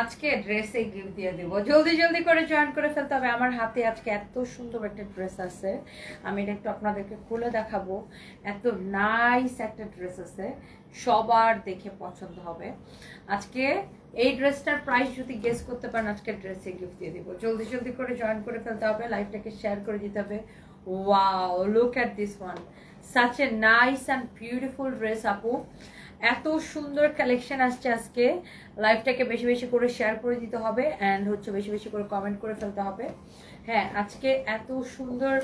আজকে ড্রেসে গিফট দিয়ে দিব, জলদি জলদি করে জয়েন করে ফেলতে হবে। আমার হাতে আজকে এত সুন্দর একটা ড্রেস আছে, আমি এটা একটু আপনাদেরকে খুলে দেখাবো। এত নাইস একটা ড্রেস আছে, সবার দেখে পছন্দ হবে। আজকে এই ড্রেসটার প্রাইস যদি গেস করতে পারেন, আজকে ড্রেসে গিফট দিয়ে দিব। জলদি জলদি করে জয়েন করে ফেলতে হবে, লাইভটাকে শেয়ার করে দিতে হবে। Wow, look at this one, such a nice and beautiful dress আপু। এত সুন্দর কালেকশন আসছে আজকে, লাইভটাকে বেশি বেশি করে শেয়ার করে দিতে হবে অ্যান্ড হচ্ছে বেশি বেশি করে কমেন্ট করে ফেলতে হবে। হ্যাঁ, আজকে এত সুন্দর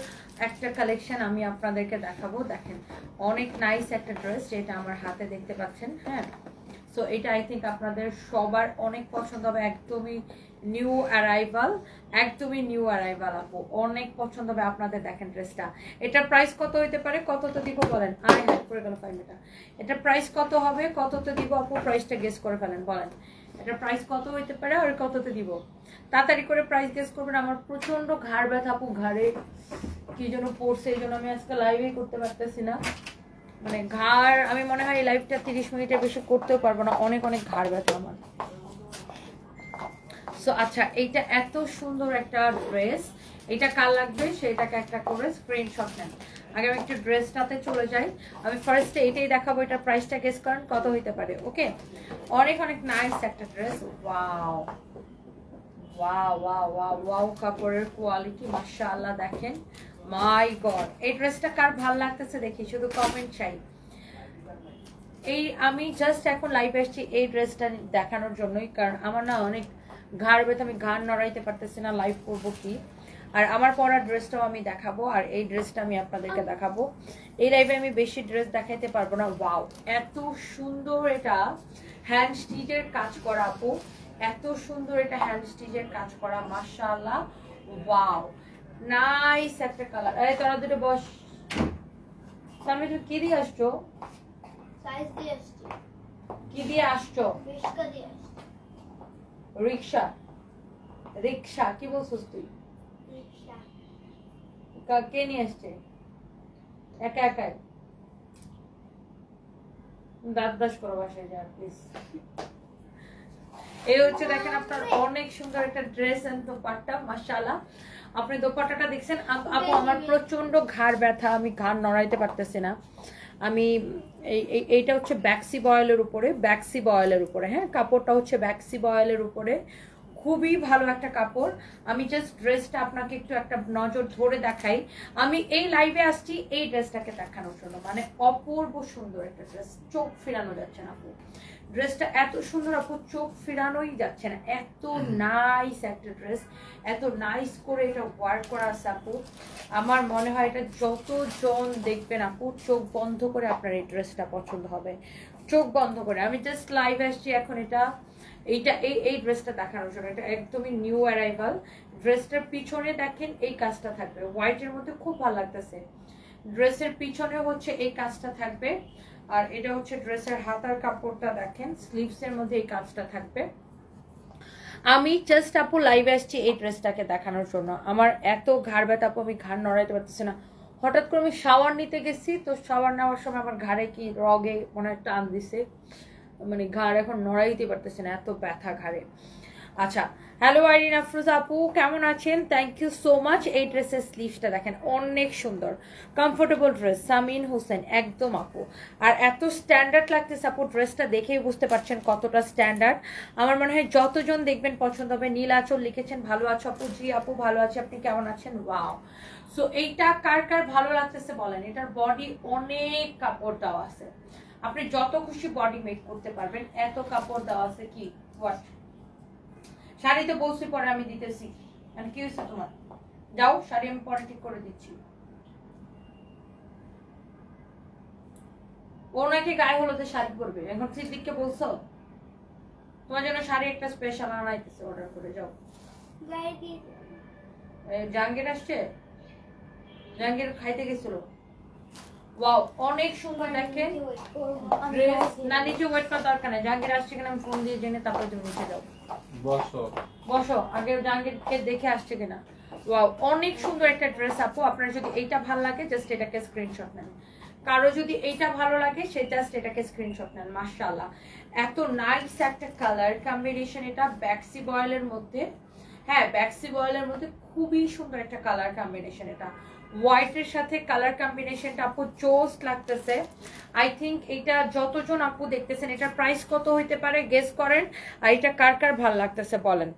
একটা কালেকশন আমি আপনাদেরকে দেখাবো। দেখেন, অনেক নাইস একটা ড্রেস যেটা আমার হাতে দেখতে পাচ্ছেন। হ্যাঁ, সো এটা আই থিঙ্ক আপনাদের সবার অনেক পছন্দ হবে। একদমই নিউ অ্যারাইভাল, একদমই নিউ অ্যারাইভাল আপু, অনেক পছন্দ হবে আপনাদের। দেখেন ড্রেসটা, এটার প্রাইস কত হইতে পারে, কততে দিব বলেন? আয় হাই করে গেল ফাইলটা। এটার প্রাইস কত হবে, কততে দিব আপু? প্রাইসটা গেস করে ফেলেন, বলেন এটার প্রাইস কত হইতে পারে আর কততে দিব। তাড়াতাড়ি করে প্রাইস গেস করবেন। আমার প্রচন্ড ঘাড় ব্যথা আপু, ঘাড়ে কি যেন পড়ছে, এই জন্য আমি আজকে লাইভেই করতে পারতেছি না। মানে ঘাড়, আমি মনে হয় এই লাইভটা 30 মিনিটের বেশি করতেও পারবো না, অনেক অনেক ঘাড় ব্যথা আমার। সো আচ্ছা, এইটা এত সুন্দর একটা ড্রেস, এটা কার লাগবে সেটাকে একটা করে স্ক্রিনশট নেন। আগে আমি একটু ড্রেসটাতে চলে যাই। আমি ফার্স্টে এটাই দেখাবো, এটার প্রাইসটা গেস করেন কত হইতে পারে। ওকে, অনেক অনেক নাইস একটা dress. Wow wow wow wow wow, কাপড়ের কোয়ালিটি মাশাআল্লাহ, দেখেন মাই গড। এই ড্রেসটা কার ভালো লাগতেছে দেখি, শুধু কমেন্ট চাই। এই আমি জাস্ট এখন লাইভ আসছি এই ড্রেসটা দেখানোর জন্যই, কারণ আমার না অনেক ঘাড় ব্যথা, আমি ঘাড় নড়াইতে পারতেছি না, লাইভ করবো কি। আর আমার পরা ড্রেসটাও আমি দেখাবো, আর এই ড্রেসটা আমি আপনাদেরকে দেখাবো। এই লাইভে আমি বেশি ড্রেস দেখাইতে পারবো না। ওয়াও, এত সুন্দর এটা হ্যান্ড স্টিচের কাজ করা আপু, এত সুন্দর এটা হ্যান্ড স্টিচের কাজ করা, মাশাআল্লাহ। ওয়াও, নাইস একটা কালার। এই তোরা দুটো বস। তাহলে তুমি কি দিয়ে আসছো? সাইজ দিয়ে আসছি। কি দিয়ে আসছো? রিক্সা দিয়ে আসছি। রিক্সা? রিক্সা কি বলছিস তুই? রিক্সা। কে নিয়ে আসছে? একা একাই? দাঁত ব্রাশ করো, বাসায় যা প্লিজ। এই হচ্ছে দেখেন আপনার অনেক সুন্দর একটা ড্রেস এন্ড দোপাট্টা, মাশাআল্লাহ। আপনি দোপাট্টাটা দেখছেন আপু, আমার প্রচন্ড ঘাড় ব্যথা, আমি ঘাড় নড়াইতে পারতেছি না। আমি এইটা হচ্ছে ব্যাক্সি বয়েলের উপরে, ব্যাক্সি বয়েলের উপরে। হ্যাঁ, কাপড়টা হচ্ছে ব্যাক্সি বয়েলের উপরে, খুবই ভালো একটা কাপড়। আমি জাস্ট ড্রেসটা আপনাকে একটু একটা নজর ধরে দেখাই। আমি এই লাইভে আসছি এই ড্রেসটাকে দেখানোর জন্য, মানে অপূর্ব সুন্দর একটা ড্রেস, চোখ ফিরানো যাচ্ছে না আপু। ড্রেসটা এত সুন্দর আপু, চোখ ফিরানোই যাচ্ছে না, এত নাইস একটা ড্রেস, এত নাইস করে এটা ওয়ার্ক করা আছে আপু। আমার মনে হয় এটা যতজন দেখবেন আপু, চোখ বন্ধ করে আপনার এই ড্রেসটা পছন্দ হবে, চোখ বন্ধ করে। আমি জাস্ট লাইভ আসছি এখন এইটা এই ড্রেসটা দেখানোর জন্য। এটা একদমই নিউ অ্যারাইভাল। ড্রেসটার পিছনে দেখেন এই কাজটা থাকবে, হোয়াইটের মধ্যে খুব ভালো লাগতেছে। ড্রেসের পিছনে হচ্ছে এই কাজটা থাকবে, আর এটা হচ্ছে ড্রেসের হাতার কাপড়টা দেখেন, স্লিভস এর মধ্যে এই কাজটা থাকবে। আমি জাস্ট আপু লাইভে আসছি এই ড্রেসটাকে দেখানোর জন্য। আমার এত ঘাড় ব্যথা আপু, আমি ঘাড় নড়াইতে পারতেছি না। হঠাৎ করে আমি শাওয়ার নিতে গেছি, তো শাওয়ার নেওয়ার সময় আমার ঘাড়ে কি রগে মনে হয় টান দিছে, মানে ঘাড় এখন নড়াইতে পারতেছে না, এত ব্যথা ঘাড়ে। আচ্ছা, হ্যালো আইরিন আফরোজা আপু, কেমন আছেন? Thank you so much. এই ড্রেসের স্লিভসটা দেখেন, অনেক সুন্দর কমফোর্টেবল ড্রেস। সামিন হোসেন, একদম আপু। আর এত স্ট্যান্ডার্ড লাগতেছে আপু, ড্রেসটা দেখেই বুঝতে পারছেন কতটা স্ট্যান্ডার্ড। আমার মনে হয় যতজন দেখবেন পছন্দ হবে। নীল আঁচল লিখেছেন, ভালো আছো আপু? জি আপু ভালো আছে, আপনি কেমন আছেন? ওয়াও, সো এইটা কার কার ভালো লাগতেছে বলেন। এটার বডি অনেক কাপড় দেওয়া আছে, আপনি যত খুশি বডি মেক করতে পারবেন, এত কাপড় দেওয়া আছে। কি হোয়াট শাড়িতে বসে পরে আমি দিতেছি, মানে কি হয়েছে তোমার? যাও, শাড়ি আমি পরে ঠিক করে দিচ্ছি। ও নাকি গায়ে হলুদে শাড়ি পরবে, এখন সিদ্দিককে বলছো তোমার জন্য শাড়ি একটা স্পেশাল আনাইতেছে, অর্ডার করে যাও। জাহাঙ্গীর আসছে, জাহাঙ্গীর খাইতে গেছিল। ওয়াও, অনেক সুন্দর দেখেন ড্রেস। না, নিচে ওয়েট করার দরকার নেই, জাহাঙ্গীর আসছে কিনা আমি ফোন দিয়ে জেনে তারপরে তুমি নিচে যাও। বসো বসো, আগে জাহাঙ্গীরকে দেখে আসছে কিনা। ওয়াও, অনেক সুন্দর একটা ড্রেস আপু। আপনার যদি এইটা ভালো লাগে জাস্ট এটাকে স্ক্রিনশট নেন। কারো যদি এইটা ভালো লাগে সে জাস্ট এটাকে স্ক্রিনশট নেন। মাশাআল্লাহ এত নাইস একটা কালার কম্বিনেশন, এটা ব্যাক্সি বয়েলের মধ্যে, হ্যাঁ ব্যাক্সি বয়েলের মধ্যে খুবই সুন্দর একটা কালার কম্বিনেশন। এটা হোয়াইটের সাথে কালার কম্বিনেশনটা আপু জোস লাগতেছে। আই থিঙ্ক এটা যতজন আপু দেখতেছেন এটার প্রাইস কত হইতে পারে গেস করেন, আর এটা কার কার ভালো লাগতেছে বলেন।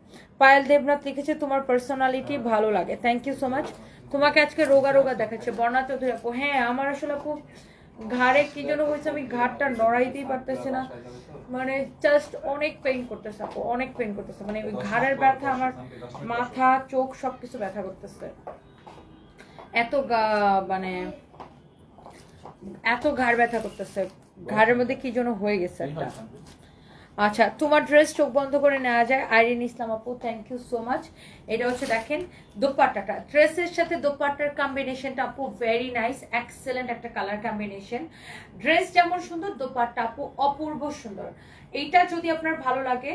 পায়েল দেবনাথ লিখেছে তোমার পার্সোনালিটি ভালো লাগে, থ্যাংক ইউ সো মাচ। তোমাকে আজকে রোগা রোগা দেখাচ্ছে বর্ণা চৌধুরী আপু। হ্যাঁ আমার আসলে আপু ঘাড়ে কি যেন হয়েছে, আমি ঘাড়টা নড়াইতেই পারতেছি না, মানে জাস্ট অনেক পেইন করতেছে আপু, অনেক পেইন করতেছে, মানে ওই ঘাড়ের ব্যথা, আমার মাথা চোখ সবকিছু ব্যথা করতেছে, এত মানে এত ঘাড় ব্যথা করতেছে, ঘাড়ের মধ্যে কি যেন হয়ে গেছে একটা। আচ্ছা তোমার ড্রেস চোখ বন্ধ করে নেওয়া যায়, আইরিন ইসলাম আপু থ্যাংক ইউ সো মাচ। এটা হচ্ছে দেখেন দোপাট্টাটা, ড্রেসের সাথে দোপাট্টার কম্বিনেশনটা আপু ভেরি নাইস, এক্সেলেন্ট একটা কালার কম্বিনেশন। ড্রেস যেমন সুন্দর দোপাট্টা আপু অপূর্ব সুন্দর। এইটা যদি আপনার ভালো লাগে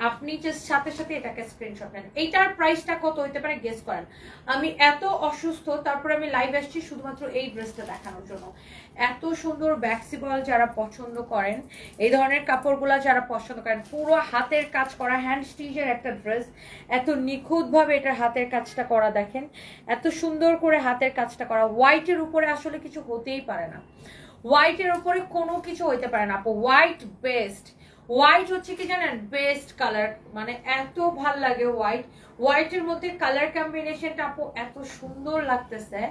আপনি জাস্ট সাথে সাথে এটাকে স্ক্রিনশট নেন। এইটার প্রাইসটা কত হইতে পারে গেস করেন। আমি এত অসুস্থ তারপরে আমি লাইভ আসছি শুধুমাত্র এই ড্রেসটা দেখানোর জন্য। এত সুন্দর ব্যাক্সি বল যারা পছন্দ করেন, এই ধরনের কাপড়গুলা যারা পছন্দ করেন, পুরো হাতের কাজ করা হ্যান্ড স্টিচের একটা ড্রেস, এত নিখুঁতভাবে এটার হাতের কাজটা করা, দেখেন এত সুন্দর করে হাতের কাজটা করা। হোয়াইটের উপরে আসলে কিছু হতেই পারে না, হোয়াইটের উপরে কোনো কিছু হইতে পারে না আপু, হোয়াইট বেস্ট। হোয়াইট হচ্ছে কি জানেন বেস্ট কালার, মানে এত ভাল লাগে হোয়াইট। হোয়াইটের মধ্যে কালার কম্বিনেশনটা আপু এত সুন্দর লাগতেছে,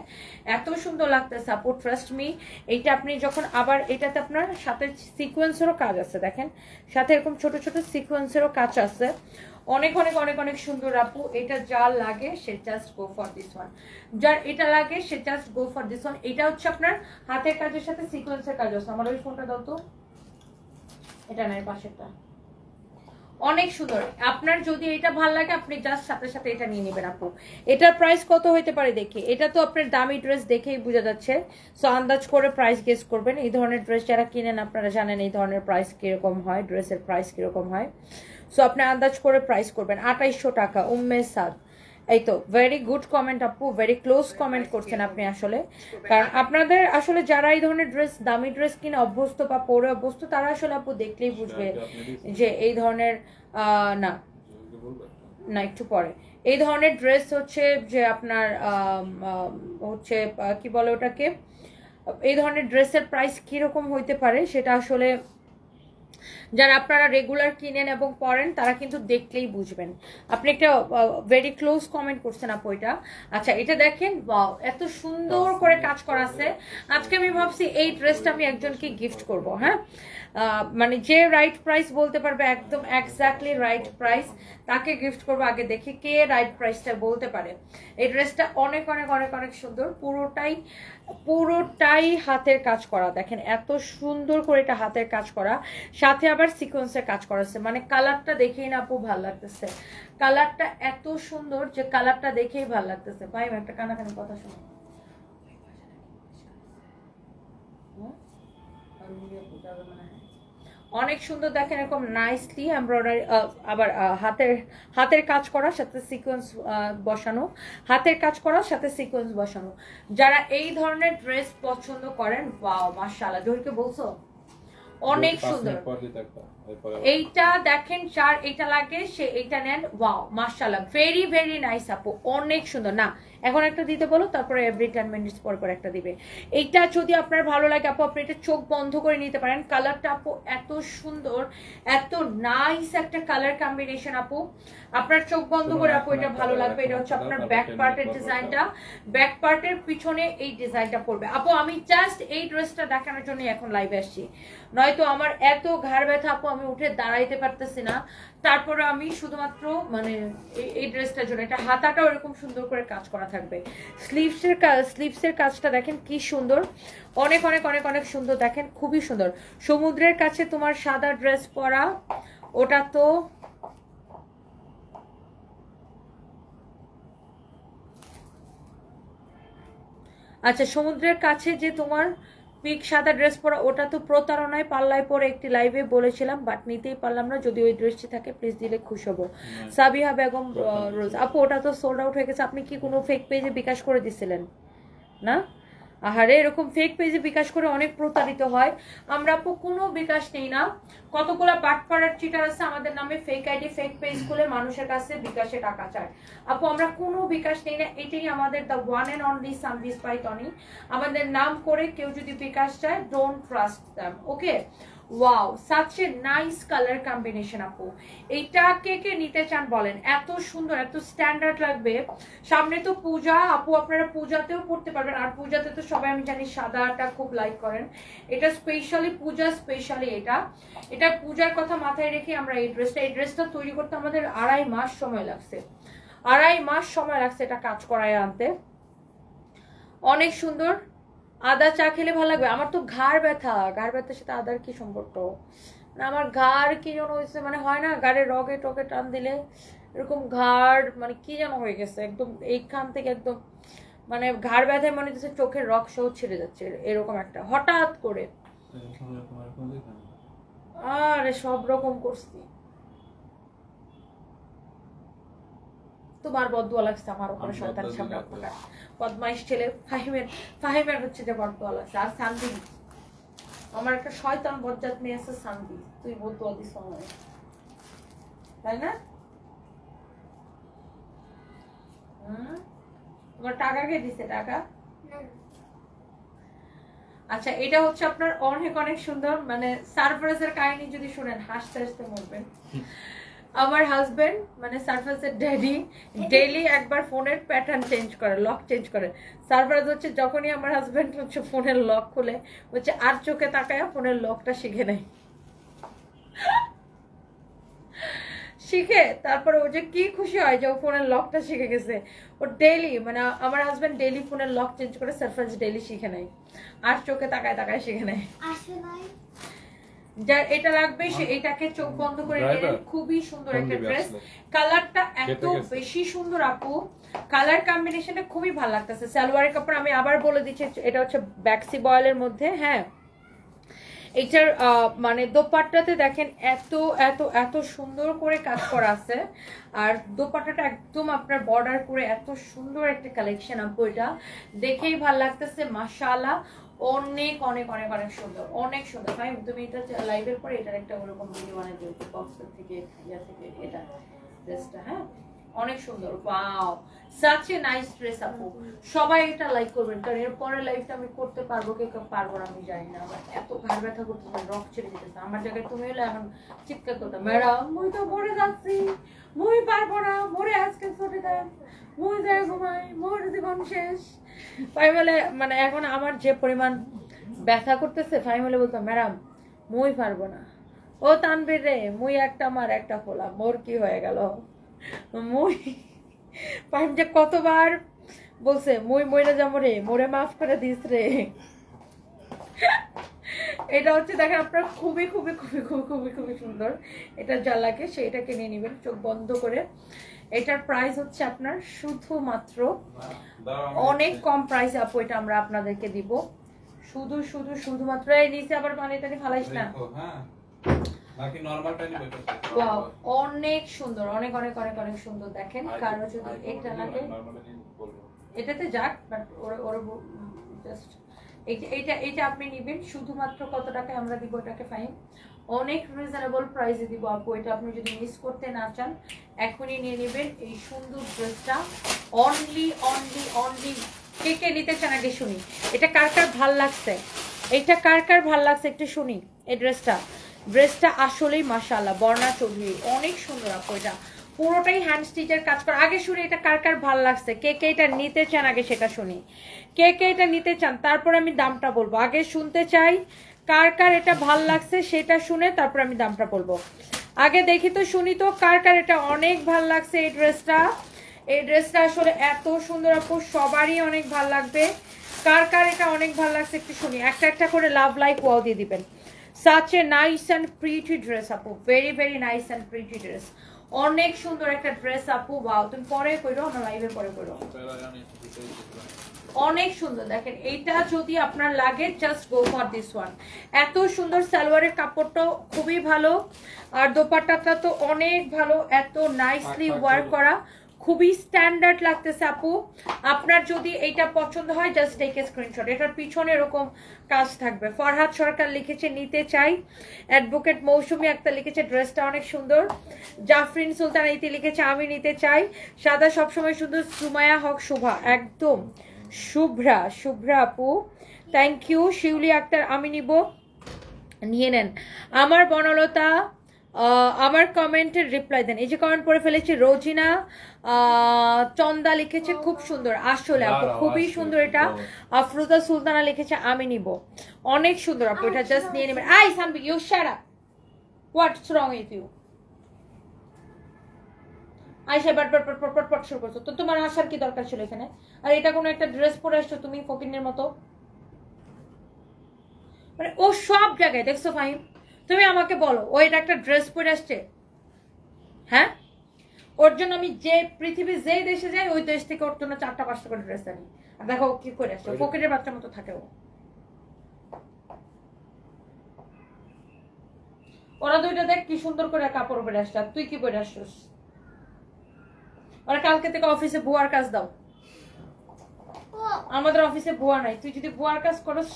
এত সুন্দর লাগতেছে আপু, ট্রাস্ট মি। এইটা আপনি যখন আবার এটাতে আপনার সাথে সিকোয়েন্সেরও কাজ আছে, দেখেন সাথে এরকম ছোট ছোট সিকোয়েন্সেরও কাজ আছে, অনেক অনেক অনেক অনেক সুন্দর আপু। এটা যার লাগে সে just go for this one, যার এটা লাগে সে just go for this one. এটা হচ্ছে আপনার হাতের কাজের সাথে সিকোয়েন্সের কাজ আছে। আমার ওই ফোনটা দাও তো, এটা নাই পাশেরটা, অনেক সুন্দর। আপনার যদি এটা ভালো লাগে আপনি জাস্ট সাথে সাথে এটা নিয়ে নেবেন আপু। এটার প্রাইস কত হইতে পারে দেখি, এটা তো আপনার দামি ড্রেস দেখেই বোঝা যাচ্ছে, সো আন্দাজ করে প্রাইস গেস করবেন। এই ধরনের ড্রেস যারা কিনেন আপনারা জানেন এই ধরনের প্রাইস কিরকম হয়, ড্রেসের প্রাইস কিরকম হয়, সো আপনি আন্দাজ করে প্রাইস করবেন। 2800 টাকা উম্মে সাদ। এই তো ভেরি গুড কমেন্ট আপু, ভেরি ক্লোজ কমেন্ট করছেন আপনি আসলে, কারণ আপনাদের আসলে যারা এই ধরনের ড্রেস দামি ড্রেস কিনে অভ্যস্ত বা পরে অভ্যস্ত তারা আসলে আপু দেখলেই বুঝবে যে এই ধরনের না না একটু পরে এই ধরনের ড্রেস হচ্ছে যে আপনার হচ্ছে কি বলে ওটাকে, এই ধরনের ড্রেসের প্রাইস কিরকম হইতে পারে সেটা আসলে যারা আপনারা রেগুলার কিনেন এবং পরেন তারা কিন্তু দেখলেই বুঝবেন। আপনি একটা ভেরি ক্লোজ কমেন্ট করছেন আপু এটা। আচ্ছা এটা দেখেন, ওয়াও এত সুন্দর করে কাজ করা আছে। আজকে আমি ভাবছি এই ড্রেসটা আমি একজনকে গিফট করব, হ্যাঁ মানে যে রাইট প্রাইস বলতে পারবে, একদম এক্স্যাক্টলি রাইট প্রাইস তাকে গিফট করবো। আগে দেখি কে রাইট প্রাইসটা বলতে পারে। এই ড্রেসটা অনেক অনেক অনেক অনেক সুন্দর, পুরোটাই হাতের কাজ করা, দেখেন এত সুন্দর করে এটা হাতের কাজ করা, সাথে আবার সিকোয়েন্সের কাজ করা আছে। মানে কালারটা দেখেই না আপু ভালো লাগতেছে, কালারটা এত সুন্দর যে কালারটা দেখেই ভালো লাগতেছে। ভাই একটা কানাকানি কথা শুনো, অনেক সুন্দর দেখেন এরকম নাইসলি এমব্রয়ডারি, আবার হাতের কাজ করার সাথে সিকোয়েন্স বসানো, হাতের কাজ করার সাথে সিকোয়েন্স বসানো। যারা এই ধরনের ড্রেস পছন্দ করেন, ওয়াও মাশাআল্লাহ, জোরকে বলছো অনেক সুন্দর। এইটা দেখেন যার এইটা লাগে সে এইটা নেন, ওয়াও মাশাআল্লাহ, ভেরি ভেরি নাইস আপু, অনেক সুন্দর। না এখন একটা দিতে বলো, তারপরে এভরি 10 মিনিটস পর পর একটা দিবে। এইটা যদি আপনার ভালো লাগে আপু আপনি এটা চোখ বন্ধ করে নিতে পারেন। কালারটা আপু এত সুন্দর, এত নাইস একটা কালার কম্বিনেশন আপু, আপনার চোখ বন্ধ করে আপু এটা ভালো লাগবে। এটা হচ্ছে আপনার ব্যাক পার্টের ডিজাইনটা, ব্যাক পার্টের পিছনে এই ডিজাইনটা পড়বে আপু। আমি জাস্ট এই ড্রেসটা দেখানোর জন্য এখন লাইভে আসছি, নয়তো আমার এত ঘাড় ব্যথা আপু আমি উঠে দাঁড়াইতে পারতেছি না। তারপরে আমি শুধুমাত্র মানে এই ড্রেসটার জন্য, এটা হাতাটাও এরকম সুন্দর করে কাজ করা থাকবে, স্লিভসের কাজটা দেখেন কি সুন্দর, অনেক অনেক অনেক অনেক সুন্দর, দেখেন খুবই সুন্দর। সমুদ্রের কাছে তোমার সাদা ড্রেস পরা, ওটা তো আচ্ছা সমুদ্রের কাছে যে তোমার পিক সাদা ড্রেস পরা, ওটা তো প্রতারণায় পাল্লায় পরে একটি লাইভে বলেছিলাম, বাট নিতেই পারলাম না। যদি ওই ড্রেসটি থাকে প্লিজ দিলে খুশি হবো। সাবিহা বেগম রোজ আপু, ওটা তো সোল্ড আউট হয়ে গেছে। আপনি কি কোনো ফেক পেজে বিকাশ করে দিছিলেন না? আহারে এরকম ফেক পেজে বিকাশ করে অনেক প্রতারিত হয়। আমরা আপু কোনো বিকাশ নেই না, কতগুলা বাটপাড়ার চিটার আছে আমাদের নামে ফেক আইডি ফেক পেজ খুলে মানুষের কাছে বিকাশে টাকা চায়। আপু আমরা কোনো বিকাশ নেই না, এটাই আমাদের the one and only Sanvis by Tony. আমাদের নাম করে কেউ যদি বিকাশ চায়, don't trust them, okay. Wow, such a nice colour combination আপু। এইটা কে কে নিতে চান বলেন, এত সুন্দর এত স্ট্যান্ডার্ড লাগবে। সামনে তো পূজা আপু, আপনারা পূজাতেও পড়তে পারবেন, আর পূজাতে তো সবাই আমি জানি সাদাটা খুব লাইক করেন। এটা স্পেশালি পূজা, স্পেশালি এটা পূজার কথা মাথায় রেখে আমরা এই ড্রেসটা তৈরি করতে আমাদের 2.5 মাস সময় লাগছে। 2.5 মাস সময় লাগছে এটা কাজ করায় আনতে। অনেক সুন্দর। আদা চা খেলে ভালো লাগবে। আমার তো ঘাড় ব্যথার সাথে আদার কি সম্পর্ক? না আমার ঘাড় কি যেন হয়েছে, মানে হয় না ঘাড়ের রগে টকে টান দিলে এরকম ঘাড় মানে কি যেন হয়ে গেছে একদম, এইখান থেকে একদম মানে ঘাড় ব্যথায় মনে হচ্ছে চোখের রক সহ ছেড়ে যাচ্ছে, এরকম একটা হঠাৎ করে। আরে সব রকম করছি, তোমার বদুয়া লাগছে আমার উপরে, শয়তান সামনে আপনার বদমাইশ ছেলে ফাহিমের হচ্ছে যে বদুয়া লাগছে। আর শান্তি, আমার একটা শয়তান বজ্জাত মেয়ে আছে শান্তি, তুই বদুয়া দিস আমায়, তাই না? তোমার টাকা কে দিছে? টাকা আচ্ছা, এটা হচ্ছে আপনার অনেক অনেক সুন্দর, মানে সারপ্রাইজের কাহিনী যদি শুনেন হাসতে হাসতে মরবেন। আমার হাজবেন্ড মানে সারফেসের ড্যাডি ডেইলি একবার ফোনের প্যাটার্ন চেঞ্জ করে, লক চেঞ্জ করে। সারপ্রাইজ হচ্ছে যখনই আমার হাজবেন্ড হচ্ছে ফোনের লক খুলে হচ্ছে আর চোখে তাকায় ফোনের লকটা শিখে নেয়, শিখে তারপরে ও যে কি খুশি হয় যে ও ফোনের লকটা শিখে গেছে। ও ডেইলি মানে আমার হাজবেন্ড ডেইলি ফোনের লক চেঞ্জ করে, সারপ্রাইজ ডেইলি শিখে নেয়, আর চোখে তাকায় তাকায় শিখে নেয়। যার এটা লাগবে সে এটাকে চোখ বন্ধ করে নেবেন। খুবই সুন্দর একটা ড্রেস, কালারটা এত বেশি সুন্দর আপু, কালার কম্বিনেশনটা খুবই ভালো লাগতেছে। সালোয়ারের কাপড় আমি আবার বলে দিচ্ছি, এটা হচ্ছে ব্যাক্সি বয়েলের মধ্যে। হ্যাঁ, এটার মানে দোপাট্টাতে দেখেন এত এত এত সুন্দর করে কাজ করা আছে, আর দোপাট্টাটা একদম আপনার বর্ডার করে এত সুন্দর একটা কালেকশন আপু, এটা দেখেই ভালো লাগতেছে মাশাআল্লাহ। অনেক অনেক অনেক অনেক সুন্দর, অনেক সুন্দর। ভাই তুমি এটা লাইভের পরে এটার একটা ওরকম ভিডিও বানিয়ে দিও বক্সের থেকে, ইয়া থেকে, এটা ড্রেসটা। হ্যাঁ অনেক সুন্দর, wow such a nice dress আপু। সবাই এটা লাইক করবেন, কারণ এর পরে লাইভটা আমি করতে পারবো কি পারবো না আমি জানি না। আমার এত ঘাড় ব্যথা করতেছে, রক ছেড়ে যেতেছে। আমার জায়গায় তুমি হলে এখন চিৎকার করতাম, ম্যাডাম মুই তো মরে যাচ্ছি, মুই পারবো না, মরে আজকে ছুটি দেন, মুই যাই ঘুমাই, মোর জীবন শেষ। ফাইমালে মানে এখন আমার যে পরিমাণ ব্যথা করতেছে, ফাইমালে বলতাম ম্যাডাম মুই পারবো না, ও তানবীর রে মুই একটা আমার একটা ফোলা, মোর কি হয়ে গেল। মুই পাইম যে কতবার বলছে মুই মইরা যাবো রে, মোরে মাফ করে দিস রে। এটা হচ্ছে দেখেন আপনার খুবই খুবই খুবই খুবই খুবই খুবই সুন্দর। এটা যা লাগে সেটাকে নিয়ে নেবেন চোখ বন্ধ করে। এটার প্রাইস হচ্ছে আপনার শুধুমাত্র অনেক কম প্রাইসে আপু, এটা আমরা আপনাদেরকে দিব শুধুমাত্র এই নিচে আবার পানি টানি ফালাইস না। বাকি নরমালটা নিবে তো। ওয়াও অনেক সুন্দর, অনেক অনেক অনেক অনেক সুন্দর। দেখেন কারো যদি এটা লাগে এটাতে যাক, বাট ওর জাস্ট এইটা আপনি নেবেন শুধুমাত্র কত টাকায় আমরা দিব এটাকে ফাইন, অনেক রিজনেবল প্রাইসে দিব আপু। এটা আপনি যদি মিস করতে না চান এখনই নিয়ে নেবেন এই সুন্দর ড্রেসটা। অনলি অনলি অনলি কে কে নিতে চান আগে শুনি, এটা কার কার ভাল লাগছে, এটা কার কার ভাল লাগছে একটু শুনি। এই ড্রেসটা আসলেই মাশাআল্লাহ, বর্ণা চৌধুরী অনেক সুন্দর আপু, এটা পুরোটাই হ্যান্ড স্টিচের কাজ করা। আগে শুনি এটা কার কার ভাল লাগছে, কে কে এটা নিতে চান আগে সেটা শুনি, কে কে এটা নিতে চান, তারপর আমি দামটা বলবো। আগে শুনতে চাই কার কার এটা ভাল লাগছে সেটা শুনে তারপর আমি দামটা বলবো। আগে দেখি তো, শুনি তো কার কার এটা অনেক ভাল লাগছে। এই ড্রেসটা আসলে এত সুন্দর আপু, সবারই অনেক ভাল লাগবে। কার কার এটা অনেক ভাল লাগছে একটু শুনি, একটা একটা করে লাভ লাইক ওয়াও দিয়ে দিবেন। such a nice and pretty dress আপু, very very nice and pretty dress, অনেক সুন্দর একটা ড্রেস আপু। ওয়াও তুমি পরে কইরো, আমরা লাইভে পরে কইরো, অনেক সুন্দর। দেখেন এইটা যদি আপনার লাগে just go for this one. এত সুন্দর, সালোয়ারের কাপড়টাও খুবই ভালো, আর দোপাট্টাটা তো অনেক ভালো, এত নাইসলি ওয়ার্ক করা, খুবই স্ট্যান্ডার্ড লাগতেছে আপু। আপনার যদি এইটা পছন্দ হয় জাস্ট টেক এ স্ক্রিনশট। এটার পিছনে এরকম কাজ থাকবে। ফরহাদ সরকার লিখেছে নিতে চাই। অ্যাডভোকেট মৌসুমী আক্তার লিখেছে ড্রেসটা অনেক সুন্দর। জাফরিন সুলতান ইতি লিখেছে আমি নিতে চাই। সাদা সবসময় সুন্দর। সুমায়া হক শুভা, একদম শুভ্রা আপু থ্যাংক ইউ। শিউলি আক্তার আমি নিব, নিয়ে নেন। আমার বনলতা আমার কমেন্টের রিপ্লাই দেন। এই যে কমেন্ট পড়ে ফেলেছি। রোজিনা চন্দা লিখেছে খুব সুন্দর, আসলে আপু খুবই সুন্দর এটা। আফরোজা সুলতানা লিখেছে আমি নিব, অনেক সুন্দর আপু, এটা জাস্ট নিয়ে নেবেন। আই সানবি you shut up, what's wrong with you? আইসা বাট শুরু করছো তো, তোমার আসার কি দরকার ছিল এখানে? আর এটা কোনো একটা ড্রেস পরে আসছো তুমি ফকিনের মতো, মানে ও সব জায়গায় দেখছো ফাহিম। তুমি আমাকে বলো ও এটা একটা ড্রেস পরে আসছে? হ্যাঁ, ওর জন্য আমি যে পৃথিবীর যে দেশে যাই ওই দেশ থেকে ওর জন্য 4টা-5টা করে ড্রেস আনি। আর দেখো ও কি করে আসছে, ফকিরের বাচ্চার মতো থাকে ও। ওরা দুইটা দেখ কি সুন্দর করে কাপড় পরে আসছে, আর তুই কি পরে আসছিস? ওরা কালকে থেকে অফিসে বুয়ার কাজ দাও। আমাদের অফিসে বুয়া নাই, তুই যদি বুয়ার কাজ করস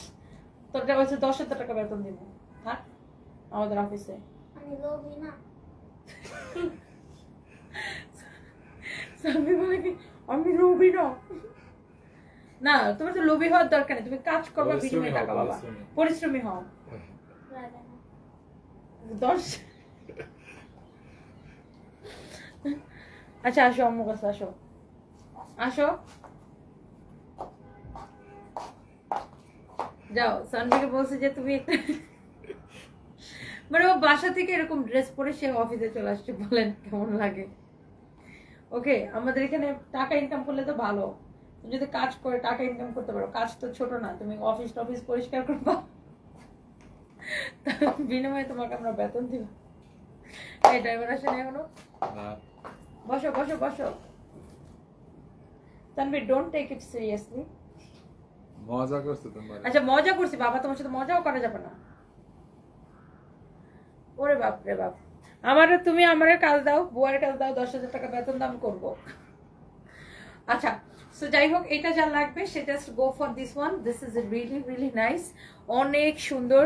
তোর কাছে 10,000 টাকা বেতন দিব। থাক আমাদের অফিসে। আমি লোভী না। সামি বলে কি আমি লোভী না? না, তোমার তো লোভী হওয়ার দরকার নেই, তুমি কাজ করবা বিনিময়ে টাকা পাবা। পরিশ্রমী হও। 10 আচ্ছা আসো আম্মু কাছে আসো, আসো যাও। সানভিকে বলছে যে তুমি একটা মানে ও বাসা থেকে এরকম ড্রেস পরে সে অফিসে চলে আসছে, বলেন কেমন লাগে? ওকে, আমাদের এখানে টাকা ইনকাম করলে তো ভালো, তুমি যদি কাজ করে টাকা ইনকাম করতে পারো, কাজ তো ছোট না, তুমি অফিস টফিস পরিষ্কার করবা, বিনিময়ে তোমাকে আমরা বেতন দিব। এই ড্রাইভার আসেন এখনো? বসো বসো বসো। Tanvir don't take it seriously. মজা করছো তোমরা? আচ্ছা মজা করছি বাবা, তোমার সাথে মজাও করা যাবে না। ওরে বাপ রে বাপ, আমারে তুমি আমারে কাজ দাও, বুয়ার কাজ দাও, 10,000 টাকা বেতন দাম করবো। আচ্ছা সো যাই হোক, এটা যা লাগবে সে just go for this one. This is really really nice, অনেক সুন্দর।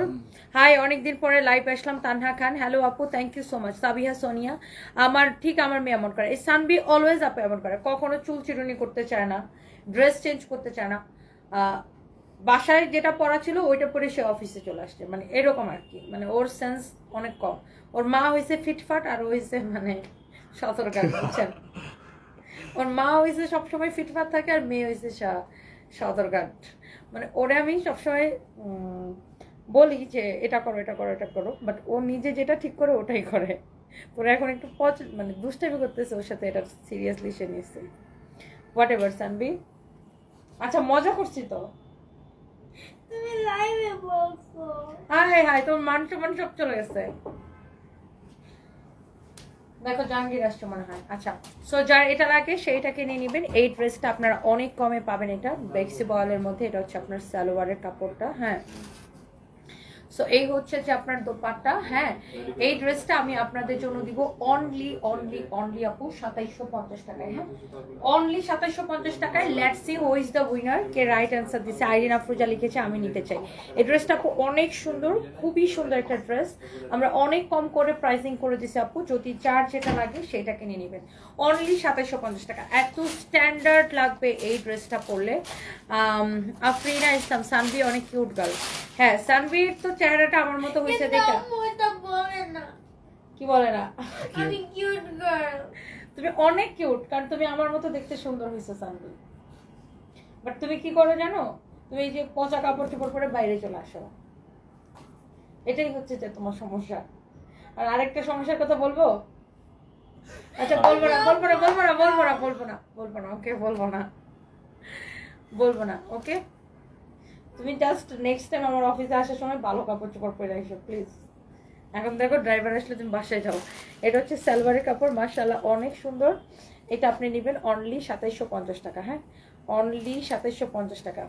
হাই, অনেকদিন পরে লাইভ আসলাম। তানহা খান হ্যালো আপু, thank you so much. Sabiha Sonia আমার ঠিক আমার মেয়ে এমন করে। এই সানবি অলওয়েজ আপু এমন করে, কখনো চুল চিরুনি করতে চায় না, ড্রেস চেঞ্জ করতে চায় না। বাসায় যেটা পড়া ছিল ওইটা পরে সে অফিসে চলে আসছে, মানে এরকম আর কি। মানে ওর সেন্স অনেক কম। ওর মা হয়েছে ফিটফাট আর ও হয়েছে মানে সতর্কার, বুঝছেন? ওর মা হয়েছে সবসময় ফিটফাট থাকে আর মেয়ে হয়েছে সতর্কার। মানে ওরে আমি সবসময় বলি যে এটা করো এটা করো এটা করো, বাট ও নিজে যেটা ঠিক করে ওটাই করে। তোরা এখন একটু মানে দুষ্টামি করতেছে ওর সাথে, এটা সিরিয়াসলি সে নিচ্ছে। হোয়াট এভার সানবি। আচ্ছা মজা করছি তো। তুমি লাইভে বলছো। হাই হাই, তোমার মান সম্মান সব চলে গেছে। দেখো জাহাঙ্গীর আসছে মনে হয়। আচ্ছা সো যার এটা লাগে সেইটাকে নিয়ে নেবেন। এই ড্রেসটা আপনারা অনেক কমে পাবেন, এটা বেক্সি বয়েলের মধ্যে। এটা হচ্ছে আপনার সালোয়ারের কাপড়টা। হ্যাঁ সো এই হচ্ছে যে আপনার দোপাট্টা। হ্যাঁ এই ড্রেসটা আমি আপনাদের জন্য দিব অনলি অনলি অনলি আপু 2750 টাকায়। হ্যাঁ অনলি 2750 টাকায়। Let's see who is the winner. K right answer দিছে? আইরিন আফরোজা লিখেছে আমি নিতে চাই। এই ড্রেসটা আপু অনেক সুন্দর, খুবই সুন্দর একটা ড্রেস। আমরা অনেক কম করে প্রাইসিং করে দিছি আপু, যদি যার যেটা লাগে সেটাকে নিয়ে নেবেন। অনলি 2750 টাকা। এত স্ট্যান্ডার্ড লাগবে এই ড্রেসটা পরলে। আফরিনা ইসলাম সানভি অনেক কিউট গার্ল। হ্যাঁ সানভির তো চেহারাটা আমার মতো হয়েছে দেখা। ওটা বলে না। কি বলে না? আমি কিউট গার্ল। তুমি অনেক কিউট, কারণ তুমি আমার মতো দেখতে সুন্দর হয়েছে সানভি। বাট তুমি কি করো জানো? তুমি এই যে পচা কাপড় চোপড় পরে বাইরে চলে আসো, এটাই হচ্ছে যে তোমার সমস্যা। আর আরেকটা সমস্যার কথা বলবো। আচ্ছা বলবো না বলবো না বলবো না বলবো না বলবো না বলবো না ওকে বলবো না বলবো না ওকে। তুমি জাস্ট নেক্সট টাইম আমার অফিসে আসার সময় ভালো কাপড় চোপড় পরে আসো প্লিজ। এখন দেখো ড্রাইভার আসলে তুমি বাসায় যাও। এটা হচ্ছে সালোয়ারের কাপড়, মাশাআল্লাহ অনেক সুন্দর। এটা আপনি নেবেন অনলি 2750 টাকা। হ্যাঁ অনলি 2750 টাকা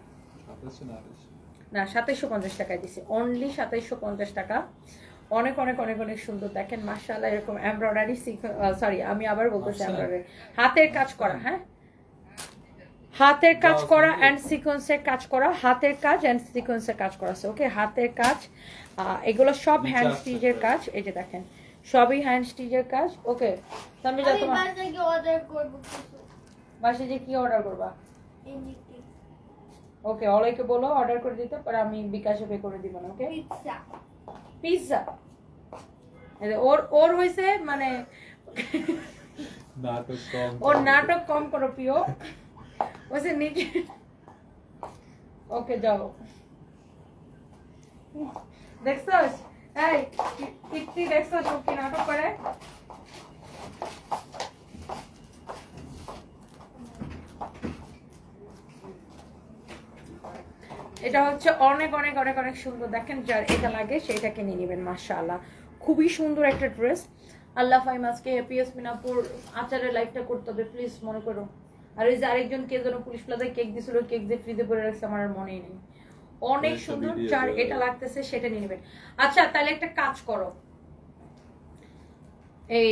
না 2750 টাকায় দিছি, অনলি 2750 টাকা। অনেক অনেক অনেক অনেক সুন্দর দেখেন মাশাআল্লাহ এরকম এমব্রয়ডারি সরি আমি আবার বলতেছি এমব্রয়ডারি হাতের কাজ করা হ্যাঁ হাতের কাজ করা এন্ড সিকোয়েন্সের কাজ করা হাতের কাজ এন্ড সিকোয়েন্সের কাজ করা আছে ওকে হাতের কাজ এগুলো সব হ্যান্ড স্টিচের কাজ এই যে দেখেন সবই হ্যান্ড স্টিচের কাজ ওকে তুমি যা তোমার বাসায় গিয়ে অর্ডার করব কিছু বাসায় যে কি অর্ডার করবা এমনিতে ওকে অলয়কে বলো অর্ডার করে দিতে পরে আমি বিকাশে পে করে দিব না ওকে পিৎজা পিৎজা ওর ওর হইছে মানে নাটক কম ওর নাটক কম করো প্রিয় ওসে নিজে ওকে যাও দেখছস এই কীর্তি দেখছস ও কি নাটক করে এটা হচ্ছে অনেক অনেক অনেক অনেক সুন্দর দেখেন যার এটা লাগে সেটাকে নিয়ে নেবেন মাশাআল্লাহ খুবই সুন্দর একটা ড্রেস আল্লাহ ফাইম আজকে হ্যাপিয়েস্ট মিনাপুর আচারের লাইফটা করতে হবে প্লিজ মনে করো আর এই যে আরেকজন কে যেন পুলিশ প্লাজায় কেক দিছিল কেক যে ফ্রিতে পরে রাখছে আমার আর মনেই নেই অনেক সুন্দর যার এটা লাগতেছে সেটা নিয়ে নেবেন আচ্ছা তাহলে একটা কাজ করো এই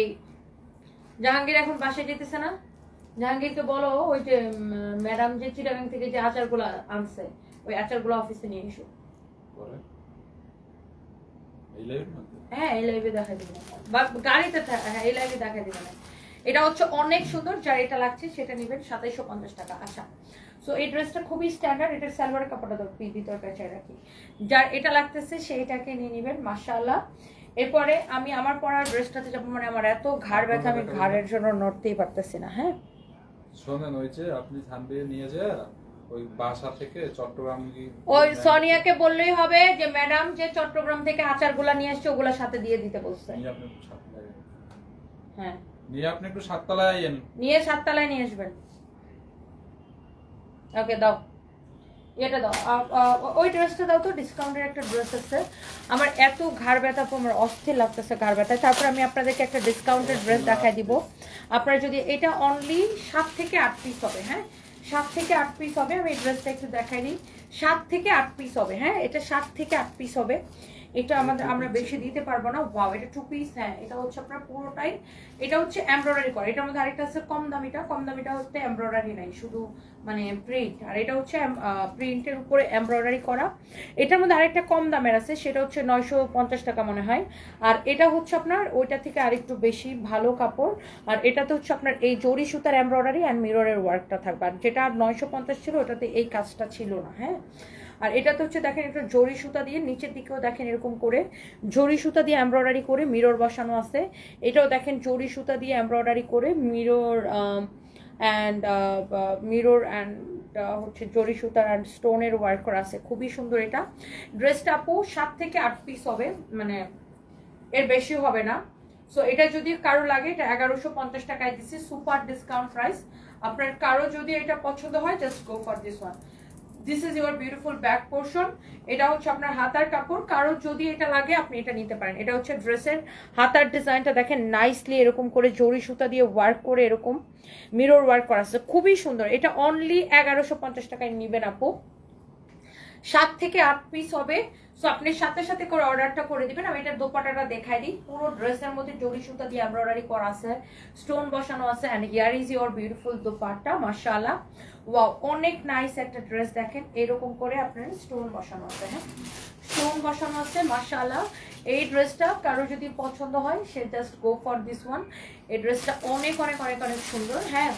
জাহাঙ্গীর এখন বাসায় যেতেছে না জাহাঙ্গীরকে বলো ওই যে ম্যাডাম যে চিটাগাং থেকে যে আচারগুলো আনছে ওই আচারগুলো অফিসে নিয়ে এসো পরে এই লাইভের মধ্যে হ্যাঁ এই লাইভে দেখা দিবে না বা গাড়িতে হ্যাঁ এই লাইভে দেখা দিবে না এটা হচ্ছে অনেক সুন্দর যার এটা লাগছে সেটা নেবেন 2750 টাকা আচ্ছা সো এই ড্রেসটা খুবই স্ট্যান্ডার্ড এটা সালোয়ারের কাপড়টা দাও ভিতর পেঁচায় রাখি যার এটা লাগতেছে সেইটাকে নিয়ে নেবেন মাশাআল্লাহ এরপরে আমি আমার পরার ড্রেসটাতে যাব মানে আমার এত ঘাড় ব্যথা আমি ঘাড়ের জন্য নড়তেই পারতেছি না হ্যাঁ শোনেন ওই যে আপনি থানবে নিয়ে যায় ওই বাসা থেকে চট্টগ্রাম ওই সোনিয়াকে বললেই হবে যে ম্যাডাম যে চট্টগ্রাম থেকে আচারগুলা নিয়ে আসছে ওগুলা সাথে দিয়ে দিতে বলছে নিয়ে আপনি একটু সাততলায় হ্যাঁ নিয়ে আপনি একটু সাততলায় আইয়েন নিয়ে 7 তলায় নিয়ে আসবেন ওকে দাও এটা দাও ওই ড্রেসটা দাও তো ডিসকাউন্টের একটা ড্রেস আছে আমার এত ঘাড় ব্যথা আমার অস্থির লাগতেছে ঘাড় ব্যথা তারপর আমি আপনাদেরকে একটা ডিসকাউন্টের ড্রেস দেখাই দিব আপনারা যদি এটা অনলি 7 থেকে 8 পিস হবে হ্যাঁ 7 থেকে 8 পিস হবে আমি এই ড্রেসটা একটু দেখাই দিই 7 থেকে 8 পিস হবে হ্যাঁ এটা 7 থেকে 8 পিস হবে এটা আমাদের আমরা বেশি দিতে পারবো না ওয়াও এটা 2 পিস হ্যাঁ এটা হচ্ছে আপনার পুরোটাই এটা হচ্ছে এমব্রয়ডারি করা এটার মধ্যে আরেকটা আছে কম দামিটা হচ্ছে এমব্রয়ডারি নাই শুধু মানে প্রিন্ট আর এটা হচ্ছে প্রিন্টের উপরে এমব্রয়ডারি করা এটার মধ্যে আরেকটা কম দামের আছে সেটা হচ্ছে 950 টাকা মনে হয় আর এটা হচ্ছে আপনার ওইটা থেকে আরেকটু বেশি ভালো কাপড় আর এটাতে হচ্ছে আপনার এই জরি সুতার এমব্রয়ডারি অ্যান্ড মিররের ওয়ার্কটা থাকবে আর যেটা 950 ছিল ওটাতে এই কাজটা ছিল না হ্যাঁ আর এটা তো হচ্ছে দেখেন একটা জরি সুতা দিয়ে নিচের দিকেও দেখেন এরকম করে জরি সুতা দিয়ে এমব্রয়ডারি করে মিরর বসানো আছে এটাও দেখেন জরি সুতা দিয়ে এমব্রয়ডারি করে মিরর অ্যান্ড হচ্ছে জরি সুতার অ্যান্ড স্টোনের ওয়ার্ক করা আছে খুবই সুন্দর এটা ড্রেসটা আপু 7 থেকে 8 পিস হবে মানে এর বেশি হবে না সো এটা যদি কারো লাগে এটা 1150 টাকায় দিচ্ছি সুপার ডিসকাউন্ট প্রাইস আপনার কারো যদি এটা পছন্দ হয় just go for this one this is your beautiful back portion এটা হচ্ছে আপনার হাতার কাপড় কারো যদি এটা লাগে আপনি এটা নিতে পারেন এটা হচ্ছে ড্রেসের হাতার ডিজাইনটা দেখেন নাইসলি এরকম করে জরি সুতা দিয়ে ওয়ার্ক করে এরকম মিরর ওয়ার্ক করা আছে খুবই সুন্দর এটা অনলি 1150 টাকায় নিবেন আপু 7 থেকে 8 পিস হবে সো আপনি সাথে সাথে করে অর্ডারটা করে দিবেন আমি এটা দোপাট্টাটা দেখাই দিই পুরো ড্রেসের মধ্যে জরি সুতা দিয়ে এমব্রয়ডারি করা আছে স্টোন বসানো আছে and here is your beautiful dupatta মাশাআল্লাহ ওয়াও অনেক নাইস একটা ড্রেস দেখেন এরকম করে আপনার স্টোন বসানো আছে হ্যাঁ স্টোন বসানো আছে মাশাআল্লাহ এই ড্রেসটা কারো যদি পছন্দ হয় সে just go for this one এই ড্রেসটা অনেক অনেক অনেক অনেক সুন্দর হ্যাঁ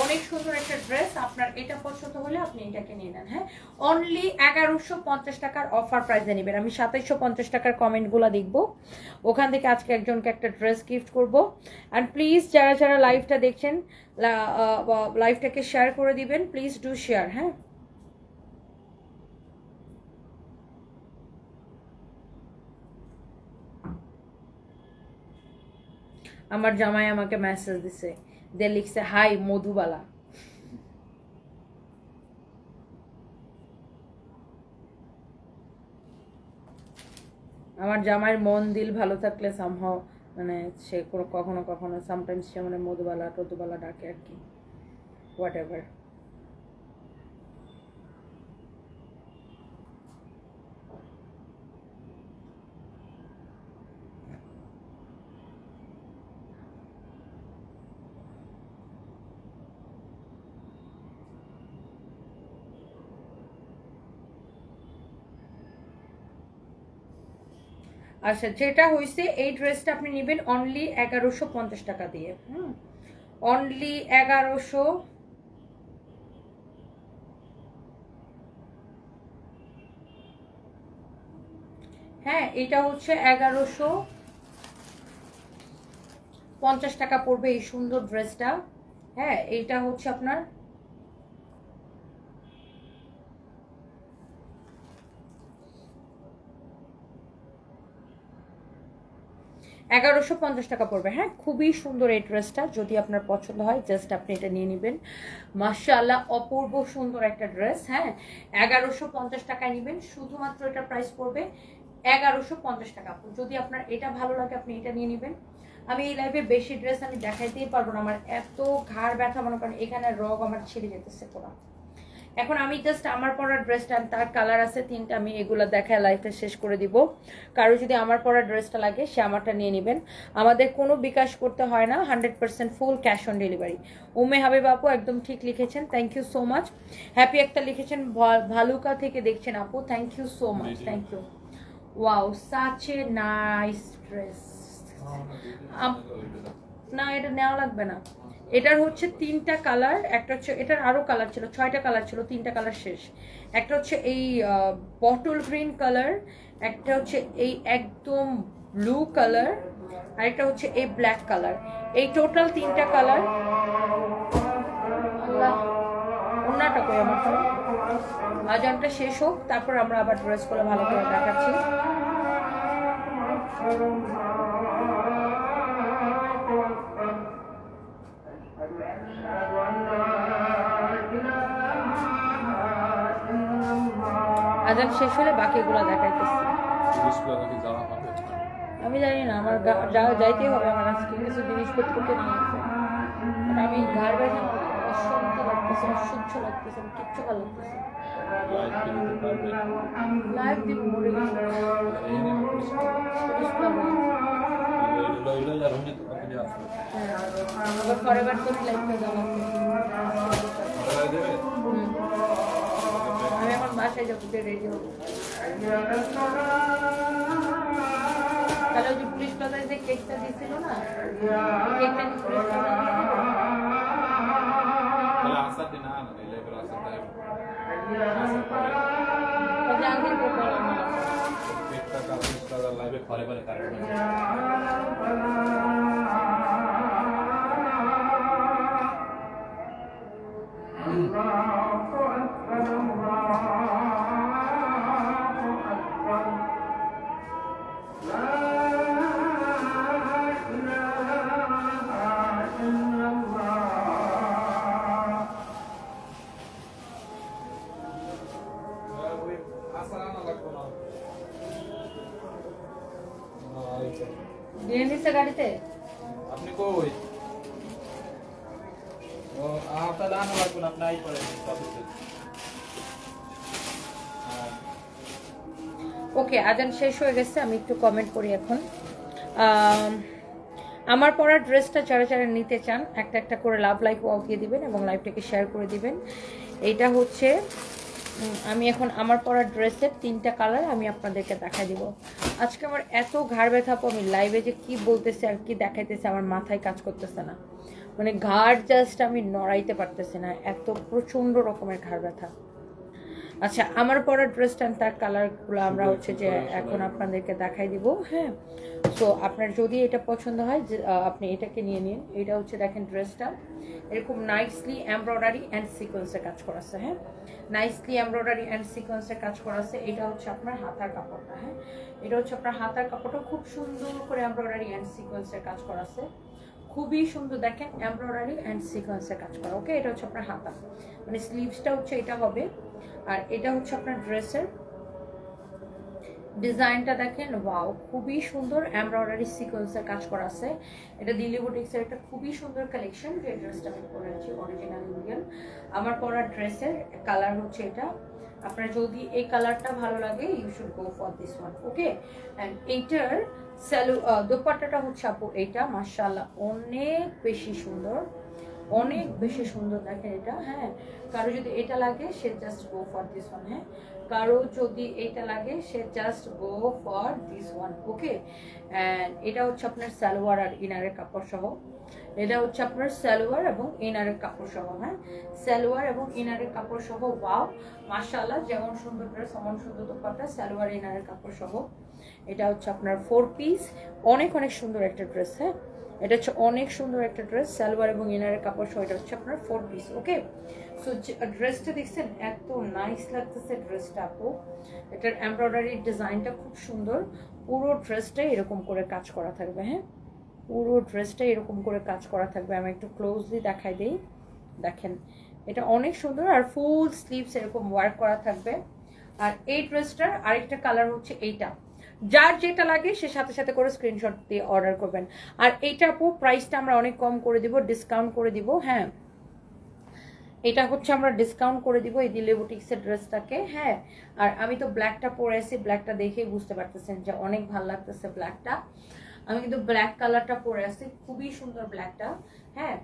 অনেক সুন্দর একটা ড্রেস আপনার এটা পছন্দ হলে আপনি এটাকে নিয়ে নেন হ্যাঁ অনলি 1150 টাকার অফার প্রাইসে নেবেন আমি 2750 টাকার কমেন্টগুলো দেখবো ওখান থেকে আজকে একজনকে একটা ড্রেস গিফট করবো অ্যান্ড প্লিজ যারা যারা লাইভটা দেখছেন লাইভটাকে শেয়ার করে দিবেন প্লিজ ডু শেয়ার হ্যাঁ আমার জামাই আমাকে মেসেজ দিছে দে লিখছে হাই মধুবালা আমার জামাইয়ের মন দিল ভালো থাকলে সামহাও মানে সে কখনো কখনো সামটাইমস সে মানে মধুবালা টধুবালা ডাকে আর কি হোয়াট এভার আচ্ছা, যেটা হয়েছে এই ড্রেসটা আপনি নেবেন অনলি 1150 টাকা দিয়ে। অনলি 1100। হ্যাঁ, এটা হচ্ছে 1150 টাকা পড়বে এই সুন্দর ড্রেসটা। হ্যাঁ, এইটা হচ্ছে আপনার 1150 টাকা পড়বে। হ্যাঁ, খুবই সুন্দর এই ড্রেসটা, যদি আপনার পছন্দ হয় জাস্ট আপনি এটা নিয়ে নেবেন। মাশাআল্লাহ, অপূর্ব সুন্দর একটা ড্রেস। হ্যাঁ, 1150 টাকায় নেবেন, শুধুমাত্র এটা প্রাইস পড়বে 1150 টাকা। যদি আপনার এটা ভালো লাগে আপনি এটা নিয়ে নেবেন। আমি এই লাইভে বেশি ড্রেস আমি দেখাইতেই পারবো না, আমার এত ঘাড় ব্যথা, মনে করেন এখানে রগ আমার ছিঁড়ে যেতেছে পুরো। এখন আমি জাস্ট আমার পরা ড্রেসটা, তার কালার আছে 3টা, আমি এগুলো দেখায় লাইফে শেষ করে দিব। কারো যদি আমার পরা ড্রেসটা লাগে সে আমারটা নিয়ে নেবেন। আমাদের কোনো বিকাশ করতে হয় না, 100% full cash on delivery. Umme Habib আপু একদম ঠিক লিখেছেন, thank you so much. Happy একটা লিখেছেন, ভালুকা থেকে দেখছেন আপু, thank you so much, thank you. Wow, such a nice dress. না, এটা নেওয়া লাগবে না। এটার হচ্ছে 3টা কালার, একটা হচ্ছে, এটার আরো কালার ছিল, 6টা কালার ছিল, 3টা কালার শেষ। একটা হচ্ছে এই বটল গ্রিন কালার, একটা হচ্ছে এই একদম ব্লু কালার, আর একটা হচ্ছে এই ব্ল্যাক কালার। এই টোটাল 3টা কালার। অন্যটা কই আমার তো, আজানটা শেষ হোক তারপর আমরা আবার ড্রেসগুলো ভালো করে দেখাচ্ছি। আজান শেষ হলে বাকিগুলো দেখাইতেছি। আমি জানি না, আমার যাইতেই হবে, আমার আজকে কিছু জিনিসপত্র নিয়েছে। আমি ঘাড় ব্যথা, অশান্তি লাগতেছে, অসহ্য লাগতেছে, কিচ্ছু ভালো লাগতেছে। লাইভ দিব, মরে গেছে। আবার ফরএভার করে লাইভটা দেওয়া। আমি এখন বাসায় যাবো, রেডি হবো। তাহলে ওই যে পুলিশ প্লাজায় যে কেকটা দিয়েছিল না, কেকটা কি পুলিশ প্লাজায় দিয়ে নিচ্ছে গাড়িতে? আপনি কই? ও তাহলে আনা লাগবে না, আপনি আই করেন। ওকে, আজান শেষ হয়ে গেছে, আমি একটু কমেন্ট করি এখন। আমার পরা ড্রেসটা যারা যারা নিতে চান একটা একটা করে লাভ লাইক ওয়াও দিয়ে দিবেন এবং লাইভটাকে শেয়ার করে দিবেন। এইটা হচ্ছে আমি এখন আমার পরা ড্রেসের 3টা কালার আমি আপনাদেরকে দেখাই দিব। আজকে আমার এত ঘাড় ব্যথা, আমি লাইভে যে কি বলতেছে আর কি দেখাইতেছে আমার মাথায় কাজ করতেছে না, মানে ঘাড় জাস্ট আমি নড়াইতে পারতেছি না, এত প্রচণ্ড রকমের ঘাড় ব্যথা। আচ্ছা, আমার পরা ড্রেসটা তার কালারগুলো আমরা হচ্ছে যে এখন আপনাদেরকে দেখাই দিব। হ্যাঁ, সো আপনার যদি এটা পছন্দ হয় যে আপনি এটাকে নিয়ে নিন। এটা হচ্ছে দেখেন ড্রেসটা এরকম নাইসলি এমব্রয়ডারি অ্যান্ড সিকোয়েন্সের কাজ করা আছে। হ্যাঁ, নাইসলি এমব্রয়ডারি অ্যান্ড সিকোয়েন্সের কাজ করা আছে। এটা হচ্ছে আপনার হাতার কাপড়টা। হ্যাঁ, এটা হচ্ছে আপনার হাতার কাপড়টা, খুব সুন্দর করে এমব্রয়ডারি অ্যান্ড সিকোয়েন্সের কাজ করা আছে, খুবই সুন্দর। দেখেন এমব্রয়ডারি অ্যান্ড সিকোয়েন্সের কাজ করা। ওকে, এটা হচ্ছে আপনার হাতা, মানে স্লিভসটা হচ্ছে এটা হবে। আর এটা হচ্ছে আপনার ড্রেসের ডিজাইনটা দেখেন, ওয়াও, খুবই সুন্দর এমব্রয়ডারি সিকোয়েন্সের কাজ করা আছে। এটা দিল্লি বুটিক্সের একটা খুবই সুন্দর কালেকশন, যে ড্রেসটা আমি পরেছি অরিজিনাল ইন্ডিয়ান। আমার পরা ড্রেসের কালার হচ্ছে এটা। আপনার যদি এই কালারটা ভালো লাগে you should go for this one. Okay, and এইটার দোপাট্টাটা হচ্ছে আপু এইটা, মাশাআল্লাহ অনেক বেশি সুন্দর, অনেক বেশি সুন্দর দেখেন এটা। হ্যাঁ, কারো যদি এটা লাগে সে just go for this one. হ্যাঁ, কারো যদি এটা লাগে সে just go for this one. Okay, and এটা হচ্ছে আপনার সালোয়ার আর ইনারের কাপড় সহ। এটা হচ্ছে আপনার সালোয়ার এবং ইনারের কাপড় সহ। হ্যাঁ, সালোয়ার এবং ইনারের কাপড় সহ। ওয়াও মাশাআল্লাহ, যেমন সুন্দর ড্রেস অমন সুন্দর দোপাট্টা, সালোয়ার ইনারের কাপড় সহ। এটা হচ্ছে আপনার 4 পিস, অনেক অনেক সুন্দর একটা ড্রেস। হ্যাঁ, এটা হচ্ছে অনেক সুন্দর একটা ড্রেস, সালোয়ার এবং ইনারের কাপড় সহ। এটা হচ্ছে আপনার 4 পিস। ওকে, সো ড্রেসটা দেখছেন এত নাইস লাগতেছে ড্রেসটা আপু। এটার এমব্রয়ডারি ডিজাইনটা খুব সুন্দর, পুরো ড্রেসটাই এরকম করে কাজ করা থাকবে। হ্যাঁ, পুরো ড্রেসটা এরকম করে কাজ করা থাকবে। আমি একটু ক্লোজলি দেখাই দিই, দেখেন এটা অনেক সুন্দর, আর ফুল স্লিভস এরকম ওয়ার্ক করা থাকবে। আর এই ড্রেসটার আরেকটা কালার হচ্ছে এইটা। যার যেটা লাগে সে সাথে সাথে করে স্ক্রিনশট দিয়ে অর্ডার করবেন। আর এইটা আপু প্রাইসটা আমরা অনেক কম করে দিব, ডিসকাউন্ট করে দিব। হ্যাঁ, এটা হচ্ছে আমরা ডিসকাউন্ট করে দিব এই দিলে বুটিক্সের ড্রেসটাকে। হ্যাঁ, আর আমি তো ব্ল্যাকটা পরে আছি, ব্ল্যাকটা দেখেই বুঝতে পারতেছেন যে অনেক ভালো লাগতেছে ব্ল্যাকটা। আমি কিন্তু ব্ল্যাক কালারটা পরে আছি, খুবই সুন্দর ব্ল্যাকটা। হ্যাঁ,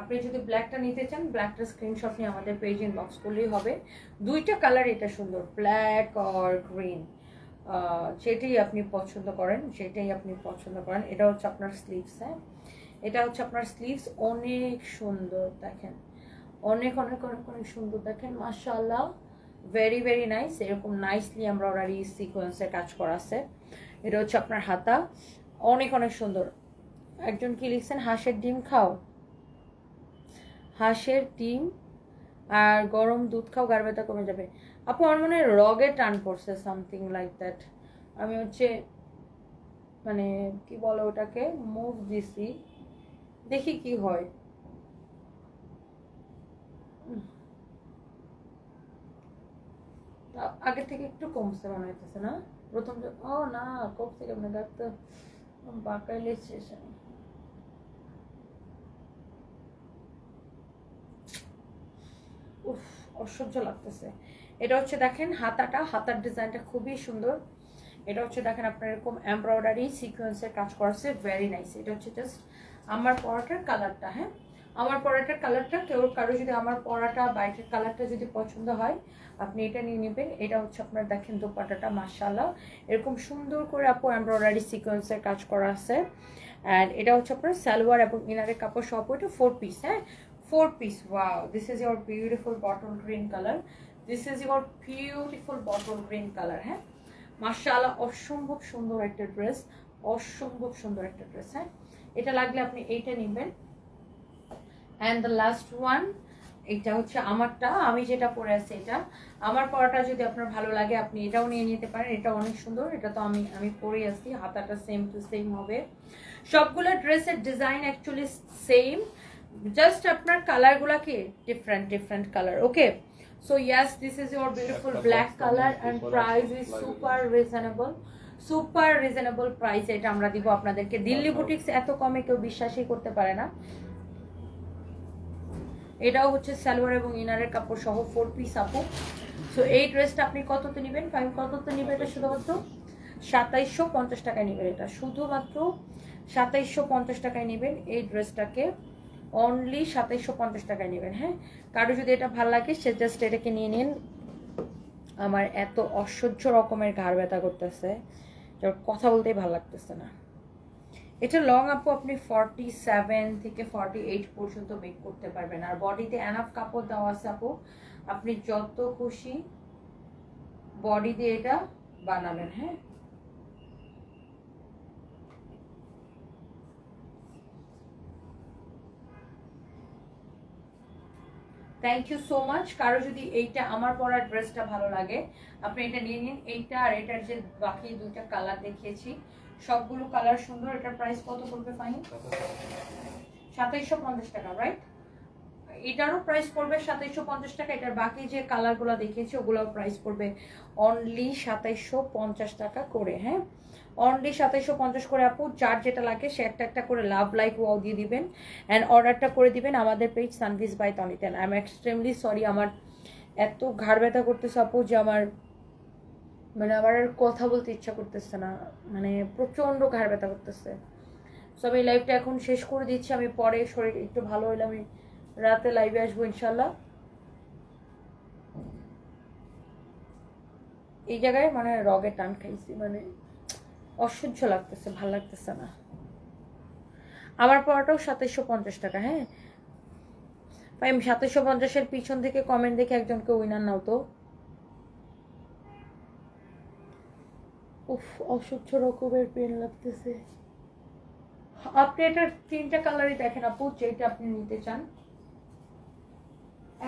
আপনি যদি ব্ল্যাকটা নিতে চান ব্ল্যাকটা স্ক্রিনশট নিয়ে আমাদের পেজ ইনবক্স করলেই হবে। দুইটা কালার এটা সুন্দর, ব্ল্যাক আর গ্রিন, যেটাই আপনি পছন্দ করেন সেটাই আপনি পছন্দ করেন। এটা হচ্ছে আপনার স্লিভস। হ্যাঁ, এটা হচ্ছে আপনার স্লিভস, অনেক সুন্দর দেখেন, অনেক অনেক অনেক অনেক সুন্দর দেখেন মাশাআল্লাহ, ভেরি ভেরি নাইস। এরকম নাইসলি এমব্রয়ডারি সিকোয়েন্সের কাজ করা আছে। এটা হচ্ছে আপনার হাতা, অনেক অনেক সুন্দর। একজন কি লিখছেন, হাঁসের ডিম খাও, হাঁসের ডিম আর গরম দুধ খাও গার ব্যথা কমে যাবে। আপু আমার মনে হয় রগে টান পড়ছে, সামথিং লাইক দ্যাট। আমি হচ্ছে মানে কি বলে ওটাকে, মুভ দিছি, দেখি কি হয়। আগে থেকে একটু কমছে মনে হইতেছে না, প্রথম ও না কমছে কেমন, ডাক্তার বাঁকাইলে শেষ। উফ, অসহ্য লাগতেছে। এটা হচ্ছে দেখেন হাতাটা, হাতার ডিজাইনটা খুবই সুন্দর। এটা হচ্ছে দেখেন আপনার এরকম এমব্রয়ডারি সিকোয়েন্সের কাজ করছে, ভেরি নাইস। এটা হচ্ছে জাস্ট আমার পরাটার কালারটা। হ্যাঁ, আমার পরাটার কালারটা, কেউ কারো যদি আমার পরাটা বাইরের কালারটা যদি পছন্দ হয় আপনি এটা নিয়ে নেবেন। এটা হচ্ছে আপনার দেখেন দোপাট্টাটা মাশাআল্লাহ এরকম সুন্দর করে আপু এমব্রয়ডারি সিকোয়েন্সের কাজ করা আছে। অ্যান্ড এটা হচ্ছে আপনার সালোয়ার এবং ইনারের কাপড় সব, এটা 4 পিস। হ্যাঁ, 4 piece. Wow, this is your beautiful bottle green color. This is your beautiful bottle green color. হ্যাঁ, মাশাআল্লাহ অসম্ভব সুন্দর একটা ড্রেস, অসম্ভব সুন্দর একটা ড্রেস। হ্যাঁ, এটা লাগলে আপনি এইটা নেবেন। অ্যান্ড দ্য লাস্ট ওয়ান, এটা হচ্ছে আমারটা, আমি যেটা পরে আছি এটা আমার পরাটা, যদি আপনার ভালো লাগে আপনি এটাও নিয়ে নিতে পারেন। এটা অনেক সুন্দর, এটা তো আমি পরে আছি, হাতাটা সেম টু সেম হবে। সবগুলো ড্রেসের ডিজাইন অ্যাকচুয়ালি সেম, জাস্ট আপনার কালারগুলা কি different different colour. Okay, so yes, this is your beautiful black colour and price is super reasonable, super reasonable price এটা আমরা দিব আপনাদেরকে। দিল্লি বুটিক্স এত কমে কেউ বিশ্বাসই করতে পারে না। এটাও হচ্ছে সালোয়ার এবং ইনারের কাপড় সহ 4 পিস আপু। সো এই ড্রেসটা আপনি কততে নেবেন, কততে নেবেন? এটা শুধুমাত্র 2750 টাকায় নেবেন। এটা শুধুমাত্র 2750 টাকায় নেবেন এই ড্রেসটাকে, অনলি 2750 টাকায় নেবেন। হ্যাঁ, কারো যদি এটা ভালো লাগে সে জাস্ট এটাকে নিয়ে নিন। আমার এত অসহ্য রকমের ঘাড় ব্যথা করতেছে, কথা বলতেই ভালো লাগতেছে না। এটা লং আপু আপনি 47 থেকে 48 পর্যন্ত মেক করতে পারবেন। আর বডিতে এনাফ কাপড় দেওয়া আছে আপু, আপনি যত খুশি বডি দিয়ে এটা বানাবেন। হ্যাঁ, থ্যাংক ইউ সো মাচ। কারো যদি এইটা আমার পরার ড্রেসটা ভালো লাগে আপনি এটা নিয়ে নিন। এইটা আর এটার যে বাকি দুইটা কালার দেখিয়েছি সবগুলো কালার সুন্দর। এটার প্রাইস কত পড়বে ফাইন? 2750 টাকা, রাইট? এটারও প্রাইস পড়বে 2750 টাকা। এটার বাকি যে কালারগুলো দেখিয়েছি ওগুলোর প্রাইস পড়বে অনলি 2750 টাকা করে। হ্যাঁ, অনলি 2750 করে আপু। যার যেটা লাগে সে একটা একটা করে লাভ লাইক ওয়াও দিয়ে দিবেন অ্যান্ড অর্ডারটা করে দিবেন আমাদের পেজ সানভিজ বাই তনিতেন। আই এম এক্সট্রিমলি সরি, আমার এত ঘাড় ব্যথা করতেছে আপু যে আমার আর কথা বলতে ইচ্ছা করতেছে না, প্রচন্ড ঘাড় ব্যথা করতেছে। সব এই লাইফটা এখন শেষ করে দিচ্ছি। আমি পরে শরীর একটু ভালো হইলে আমি রাতে লাইভে আসবো ইনশাল্লাহ। এই জায়গায় মানে রগে টান খাইছি, মানে অসহ্য লাগতেছে, ভাল লাগতেছে না। আমার পড়াটাও 2750 টাকা। হ্যাঁ ভাই, আমি 2750-এর পিছন থেকে কমেন্ট দেখে একজনকে উইনার নাও তো। উফ, অসহ্য রকমের পেন লাগতেছে। আপনি এটার 3টা কালারই দেখেন আপু, যেটা আপনি নিতে চান।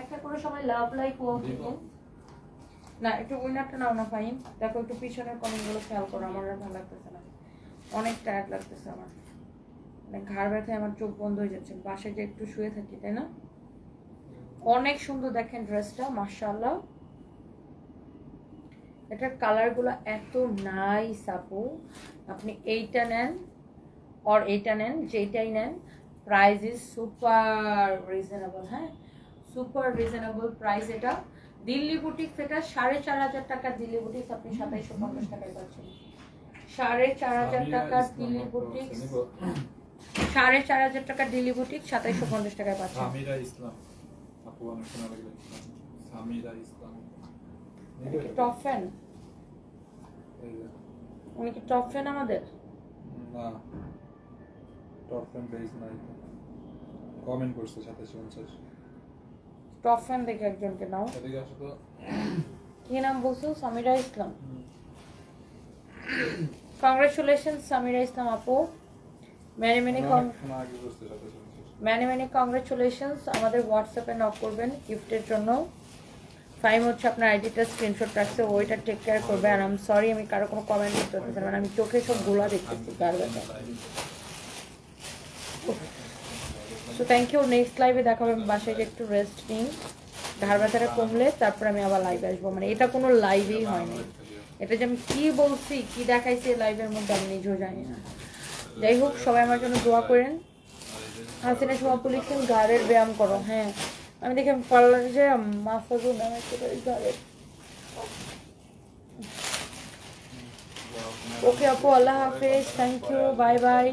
একটা করে সময় লাভ লাইক ও দিবেন না। একটু উইনারটা নাও না ফাইন। দেখো একটু পিছনের কমেন্ট গুলো খেয়াল করো, আমার আর ভালো লাগতেছে না, অনেক টায়ার্ড লাগতেছে আমার, মানে ঘাড় ব্যথায় আমার চোখ বন্ধ হয়ে যাচ্ছে। বাসায় যে একটু শুয়ে থাকি, তাই না? অনেক সুন্দর দেখেন ড্রেসটা, মাশাআল্লাহ। এটার কালার গুলো এত নাইস আপু। আপনি এইটা নেন আর এইটা নেন, যেটাই নেন, প্রাইস ইজ সুপার রিজনেবল। হ্যাঁ, সুপার রিজনেবল প্রাইস। এটা দিল্লি বুটিক, এটা 4500 টাকা দিল্লি বুটিক, আপনি 2750 টাকায় পাচ্ছেন। 4500 টাকা দিল্লি বুটিক, 4500 টাকা দিল্লি বুটিক, 2750 টাকায় পাচ্ছেন। সামিরা ইসলাম আপু, অনেক শোনা লাগলো। সামিরা ইসলাম টপ ফ্যান, উনি কি টপ ফ্যান আমাদের? না, টপ ফ্যান বেস নাই, কমেন্ট করছে 2750। টপ ফ্যান দেখে একজনকে নাও। এদিকে আসো তো। কি নাম বলছো? সামিরা ইসলাম। কংগ্রেচুলেশন সামিরা ইসলাম আপু, মেনি মেনি কংগ্রেচুলেশনস। আমাদের হোয়াটসঅ্যাপে নক করবেন গিফটের জন্য। ফাইম হচ্ছে আপনার আইডিটা স্ক্রিনশট রাখছে, ওইটা টেক কেয়ার করবে। আর আমি সরি, আমি কারো কোনো কমেন্ট করতে পারতেছি না, মানে আমি চোখে সব গোলা দেখতেছি কার ব্যাপার। So thank you. নেক্সট লাইভে দেখা হবে। বাসায় যে একটু রেস্ট নিই, ঘাড় ব্যথাটা কমলে তারপর আমি আবার লাইভে আসবো। মানে এটা কোনো লাইভেই হয়নি, এটা যে আমি কি বলছি কি দেখাইছি লাইভের মধ্যে আমি নিজেও জানি না। যাই হোক, সবাই আমার জন্য দোয়া করেন। হাসিনা সমাপু লিখছেন ঘাড়ের ব্যায়াম করো। হ্যাঁ, আমি দেখি পার্লারে যে মাসাজও নামাইতে পারি ঘাড়ের। ওকে আপু, আল্লাহ হাফেজ, থ্যাংক ইউ, বাই বাই।